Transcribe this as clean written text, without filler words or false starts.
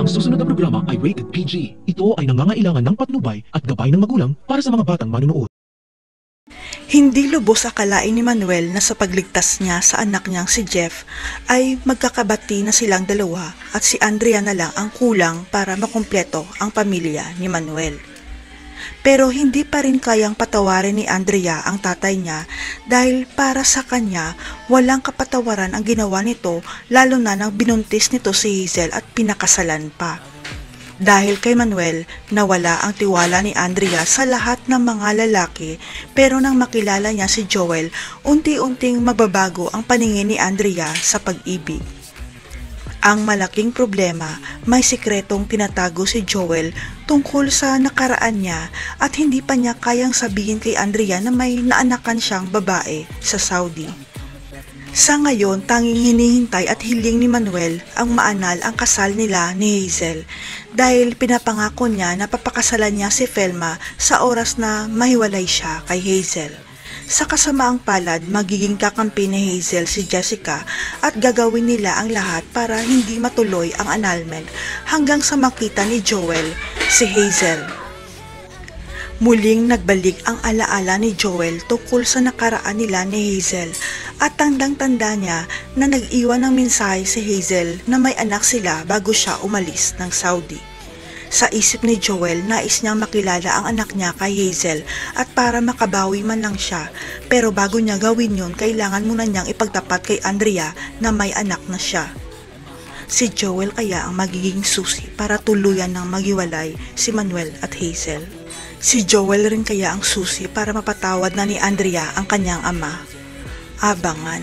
Ang susunod na programa ay rated PG. Ito ay nangangailangan ng patnubay at gabay ng magulang para sa mga batang manunood. Hindi lubos akalain ni Manuel na sa pagligtas niya sa anak niyang si Jeff ay magkakabati na silang dalawa at si Andrea na lang ang kulang para makumpleto ang pamilya ni Manuel. Pero hindi pa rin kayang patawarin ni Andrea ang tatay niya dahil para sa kanya walang kapatawaran ang ginawa nito, lalo na nang binuntis nito si Hazel at pinakasalan pa. Dahil kay Manuel, nawala ang tiwala ni Andrea sa lahat ng mga lalaki, pero nang makilala niya si Joel, unti-unting magbabago ang paningin ni Andrea sa pag-ibig. Ang malaking problema, may sikretong tinatago si Joel tungkol sa nakaraan niya at hindi pa niya kayang sabihin kay Andrea na may naanakan siyang babae sa Saudi. Sa ngayon, tanging hinihintay at hiling ni Manuel ang maanal ang kasal nila ni Hazel dahil pinapangako niya na papakasalan niya si Felma sa oras na mahiwalay siya kay Hazel. Sa kasamaang palad, magiging kakampi ni Hazel si Jessica at gagawin nila ang lahat para hindi matuloy ang annulment hanggang sa makita ni Joel si Hazel. Muling nagbalik ang alaala ni Joel tungkol sa nakaraan nila ni Hazel at tandang-tanda niya na nag-iwan ng mensahe si Hazel na may anak sila bago siya umalis ng Saudi. Sa isip ni Joel, nais niyang makilala ang anak niya kay Hazel at para makabawi man lang siya, pero bago niya gawin yun, kailangan muna niyang ipagtapat kay Andrea na may anak na siya. Si Joel kaya ang magiging susi para tuluyan ng maghiwalay si Manuel at Hazel. Si Joel rin kaya ang susi para mapatawad na ni Andrea ang kanyang ama. Abangan.